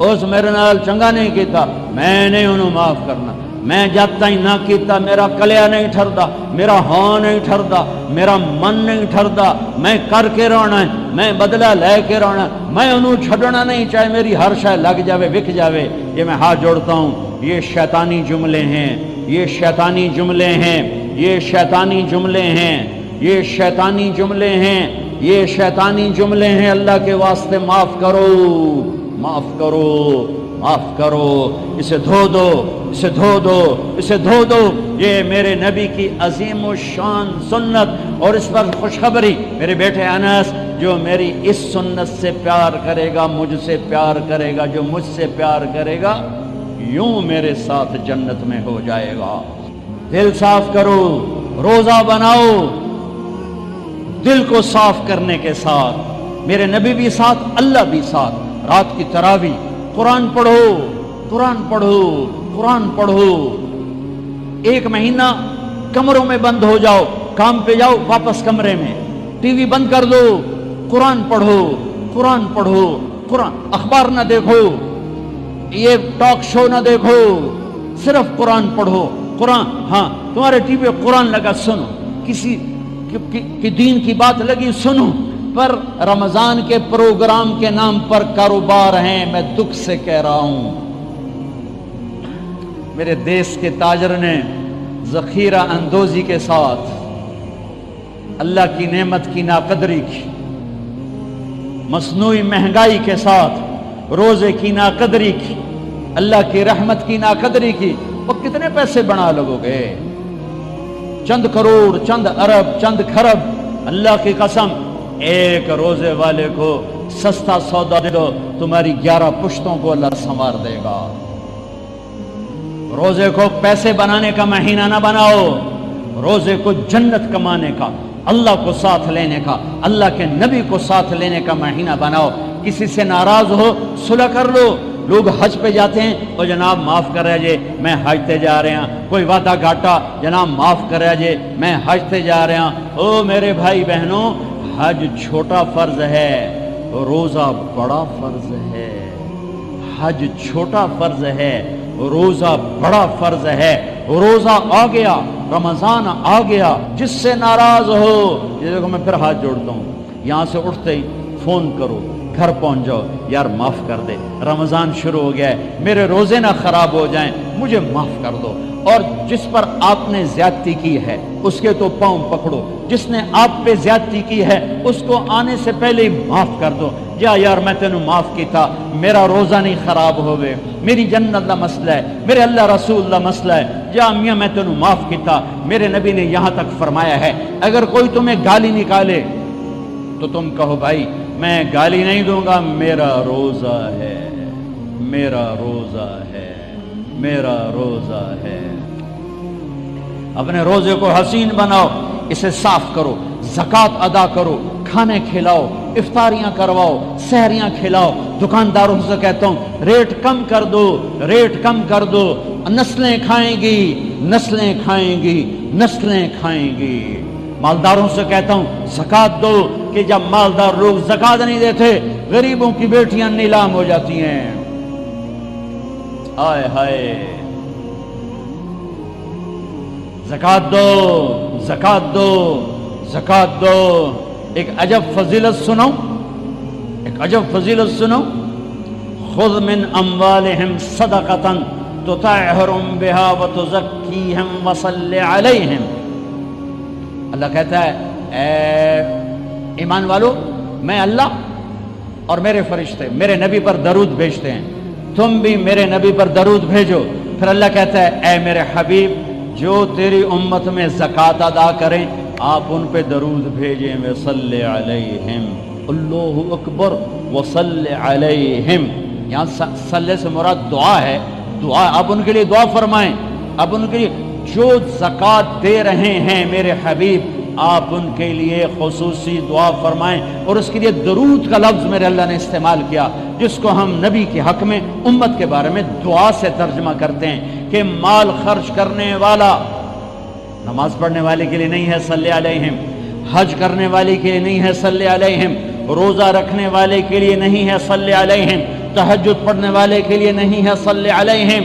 اس میرے نال چنگا نہیں کیتا میں نہیں انہوں معاف کرنا، میں جب تک نہ کیتا میرا کلیا نہیں ٹھردا، میرا ہاں نہیں ٹھردا، میرا من نہیں ٹھردا، میں کر کے رونا ہے، میں بدلہ لے کے رونا ہے، میں انہوں چھڑنا نہیں، چاہے میری ہر شے لگ جاوے وک جاوے۔ یہ میں ہاتھ جوڑتا ہوں، یہ شیطانی جملے ہیں، یہ شیطانی جملے ہیں، یہ شیطانی جملے ہیں، یہ شیطانی جملے ہیں، یہ شیطانی جملے ہیں۔ اللہ کے واسطے معاف کرو، معاف کرو، معاف کرو، اسے دھو دو، اسے دھو دو، اسے دھو دو۔ یہ میرے نبی کی عظیم الشان سنت، اور اس پر خوشخبری میرے بیٹے انس، جو میری اس سنت سے پیار کرے گا مجھ سے پیار کرے گا، جو مجھ سے پیار کرے گا یوں میرے ساتھ جنت میں ہو جائے گا۔ دل صاف کرو، روزہ بناؤ، دل کو صاف کرنے کے ساتھ میرے نبی بھی ساتھ، اللہ بھی ساتھ۔ رات کی تراویح، قرآن پڑھو، قرآن پڑھو، قرآن پڑھو۔ ایک مہینہ کمروں میں بند ہو جاؤ، کام پہ جاؤ واپس کمرے میں، ٹی وی بند کر دو، قرآن پڑھو، قرآن پڑھو، قرآن، اخبار نہ دیکھو، یہ ٹاک شو نہ دیکھو، صرف قرآن پڑھو۔ قرآن، ہاں تمہارے ٹی وی پہ قرآن لگا سنو، کسی کی دین کی بات لگی سنو، پر رمضان کے پروگرام کے نام پر کاروبار ہیں، میں دکھ سے کہہ رہا ہوں۔ میرے دیس کے تاجر نے ذخیرہ اندوزی کے ساتھ اللہ کی نعمت کی ناقدری کی، مصنوعی مہنگائی کے ساتھ روزے کی ناقدری کی، اللہ کی رحمت کی ناقدری کی۔ وہ کتنے پیسے بنا لگو گے؟ چند کروڑ، چند ارب، چند کھرب۔ اللہ کی قسم، ایک روزے والے کو سستا سودا دے دو، تمہاری 11 پشتوں کو اللہ سنوار دے گا۔ روزے کو پیسے بنانے کا مہینہ نہ بناؤ، روزے کو جنت کمانے کا، اللہ کو ساتھ لینے کا، اللہ کے نبی کو ساتھ لینے کا مہینہ بناؤ۔ کسی سے ناراض ہو صلح کر لو۔ لوگ حج پہ جاتے ہیں، او جناب معاف کر رہے جے میں حج تے جا رہے ہیں، کوئی وعدہ گھاٹا، جناب معاف کر رہے جے میں حج تے جا رہے ہیں۔ او میرے بھائی بہنوں، حج چھوٹا فرض ہے، روزہ بڑا فرض ہے۔ حج چھوٹا فرض ہے، روزہ بڑا فرض ہے۔ روزہ آ گیا، رمضان آ گیا، جس سے ناراض ہو، یہ دیکھو میں پھر ہاتھ جوڑتا ہوں، یہاں سے اٹھتے ہی فون کرو، گھر پہنچ جاؤ، یار معاف کر دے، رمضان شروع ہو گیا ہے، میرے روزے نہ خراب ہو جائیں، مجھے معاف کر دو۔ اور جس پر آپ نے زیادتی کی ہے اس کے تو پاؤں پکڑو، جس نے آپ پہ زیادتی کی ہے اس کو آنے سے پہلے ہی معاف کر دو۔ جا یار میں تینوں معاف کیتا، میرا روزہ نہیں خراب ہوئے، میری جنت دا مسئلہ ہے، میرے اللہ رسول دا مسئلہ ہے، جا میاں میں تینوں معاف کیتا۔ میرے نبی نے یہاں تک فرمایا ہے، اگر کوئی تمہیں گالی نکالے تو تم کہو بھائی میں گالی نہیں دوں گا، میرا روزہ ہے، میرا روزہ ہے، میرا روزہ ہے۔ اپنے روزے کو حسین بناؤ، اسے صاف کرو، زکوٰۃ ادا کرو، کھانے کھلاؤ، افطاریاں کرواؤ، سحریاں کھلاؤ۔ دکانداروں سے کہتا ہوں ریٹ کم کر دو، ریٹ کم کر دو، نسلیں کھائیں گی، نسلیں کھائیں گی، نسلیں کھائیں گی۔ مالداروں سے کہتا ہوں زکوٰۃ دو، کہ جب مالدار لوگ زکات نہیں دیتے غریبوں کی بیٹیاں نیلام ہو جاتی ہیں. آئے ہائے، زکات دو، زکات دو، زکات دو. ایک عجب فضیلت سنو، ایک عجب فضیلت سنو. خذ من اموالہم صدقۃ تطہرہم بہا وتزکیہم وصل علیہم. اللہ کہتا ہے اے ایمان والو، میں اللہ اور میرے فرشتے میرے نبی پر درود بھیجتے ہیں، تم بھی میرے نبی پر درود بھیجو. پھر اللہ کہتا ہے اے میرے حبیب، جو تیری امت میں زکوٰۃ ادا کریں آپ ان پہ درود بھیجیں. وصلی علیہم، اللہ اکبر، وصلی علیہم. یہاں صلی سے مراد دعا ہے. دعا، آپ ان کے لیے دعا فرمائیں. آپ ان کے لیے جو زکوٰۃ دے رہے ہیں میرے حبیب، آپ ان کے لیے خصوصی دعا فرمائیں. اور اس کے لیے درود کا لفظ میرے اللہ نے استعمال کیا، جس کو ہم نبی کے حق میں امت کے بارے میں دعا سے ترجمہ کرتے ہیں کہ مال خرچ کرنے والا نماز پڑھنے والے کے لیے نہیں ہے صلی علیہم، حج کرنے والے کے لیے نہیں ہے صلی علیہم، روزہ رکھنے والے کے لیے نہیں ہے صلی علیہم، تہجد پڑھنے والے کے لیے نہیں ہے صلی علیہم،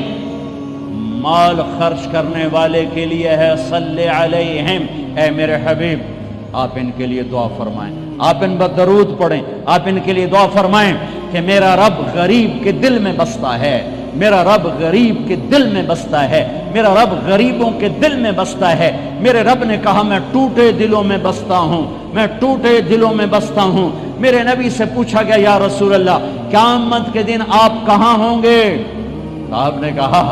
مال خرچ کرنے والے کے لیے ہے صلی علیہم. اے میرے حبیب آپ ان کے لیے دعا فرمائیں، آپ ان پر درود پڑھیں، آپ ان کے لیے دعا فرمائیں کہ میرا رب غریب کے دل میں بستا ہے، میرا رب غریب کے دل میں بستا ہے، میرا رب غریبوں کے دل میں بستا ہے. میرے رب نے کہا میں ٹوٹے دلوں میں بستا ہوں، میں ٹوٹے دلوں میں بستا ہوں. میرے نبی سے پوچھا گیا یا رسول اللہ قیامت کے دن آپ کہاں ہوں گے؟ آپ نے کہا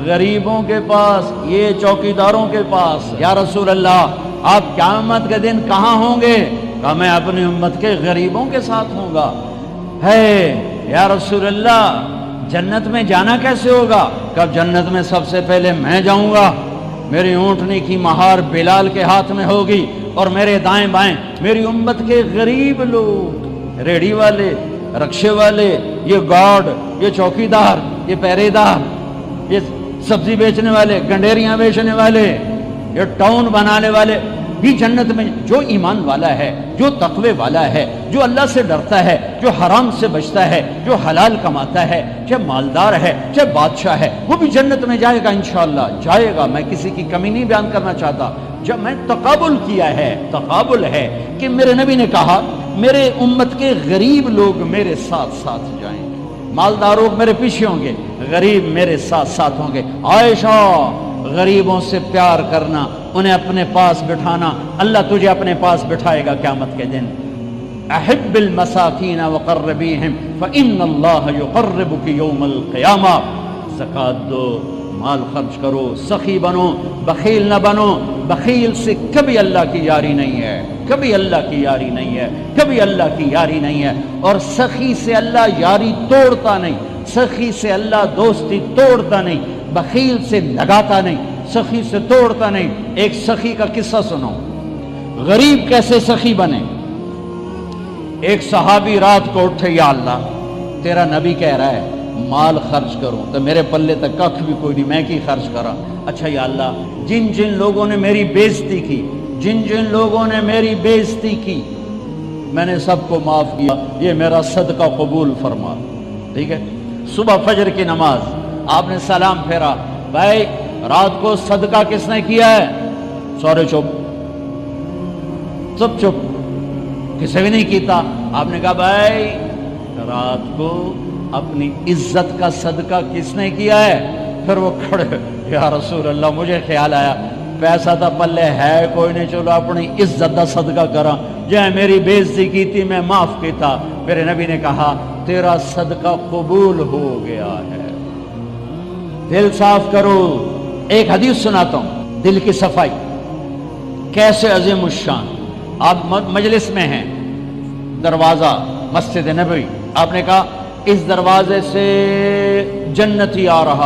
غریبوں کے پاس، یہ چوکیداروں کے پاس. یا رسول اللہ آپ قیامت کے دن کہاں ہوں گے؟ کہا میں اپنی امت کے غریبوں کے ساتھ ہوں گا. ہے یا رسول اللہ جنت میں جانا کیسے ہوگا؟ کب جنت میں سب سے پہلے میں جاؤں گا، میری اونٹنی کی مہار بلال کے ہاتھ میں ہوگی اور میرے دائیں بائیں میری امت کے غریب لوگ، ریڑھی والے، رکشے والے، یہ گارڈ، یہ چوکیدار، یہ پہرے دار، یہ سبزی بیچنے والے، گنڈیریاں بیچنے والے، یہ ٹاؤن بنانے والے بھی جنت میں. جو ایمان والا ہے، جو تقوی والا ہے، جو اللہ سے ڈرتا ہے، جو حرام سے بچتا ہے، جو حلال کماتا ہے، چاہے مالدار ہے چاہے بادشاہ ہے، وہ بھی جنت میں جائے گا انشاءاللہ، جائے گا. میں کسی کی کمی نہیں بیان کرنا چاہتا. جب میں تقابل کیا ہے، تقابل ہے کہ میرے نبی نے کہا میرے امت کے غریب لوگ میرے ساتھ ساتھ جائیں گے، مالدار لوگ میرے پیچھے ہوں گے، غریب میرے ساتھ ساتھ ہوں گے. عائشہ غریبوں سے پیار کرنا، انہیں اپنے پاس بٹھانا، اللہ تجھے اپنے پاس بٹھائے گا قیامت کے دن. احب المساکین وقربیہم فإن اللہ یقربک یوم القیامہ. زکوٰۃ دو، مال خرچ کرو، سخی بنو، بخیل نہ بنو. بخیل سے کبھی اللہ کی یاری نہیں ہے، کبھی اللہ کی یاری نہیں ہے، کبھی اللہ کی یاری نہیں ہے. اور سخی سے اللہ یاری توڑتا نہیں، سخی سے اللہ دوستی توڑتا نہیں، بخیل سے لگاتا نہیں، سخی سے توڑتا نہیں. ایک سخی کا قصہ سنو، غریب کیسے سخی بنے. ایک صحابی رات کو اٹھے، یا اللہ تیرا نبی کہہ رہا ہے مال خرچ کروں تو میرے پلے تک کخ بھی کوئی نہیں، میں کی خرچ کرا. اچھا یا اللہ جن جن لوگوں نے میری بےزتی کی، جن جن لوگوں نے میری بےزتی کی میں نے سب کو معاف کیا، یہ میرا صدقہ قبول فرما. ٹھیک ہے. صبح فجر کی نماز آپ نے سلام پھیرا، بھائی رات کو صدقہ کس نے کیا ہے؟ سورے چپ، سب چپ، کسی بھی نہیں کیتا. آپ نے کہا بھائی رات کو اپنی عزت کا صدقہ کس نے کیا ہے؟ پھر وہ کھڑے، یا رسول اللہ مجھے خیال آیا پیسہ تھا پلے ہے کوئی نہیں، چلو اپنی عزت کا صدقہ کرا، جہاں میری بےزتی کی تھی میں معاف کیتا. میرے نبی نے کہا تیرا صدقہ قبول ہو گیا ہے. دل صاف کرو. ایک حدیث سناتا ہوں، دل کی صفائی کیسے عظیم الشان. آپ مجلس میں ہیں، دروازہ مسجد نبوی، آپ نے کہا اس دروازے سے جنتی آ رہا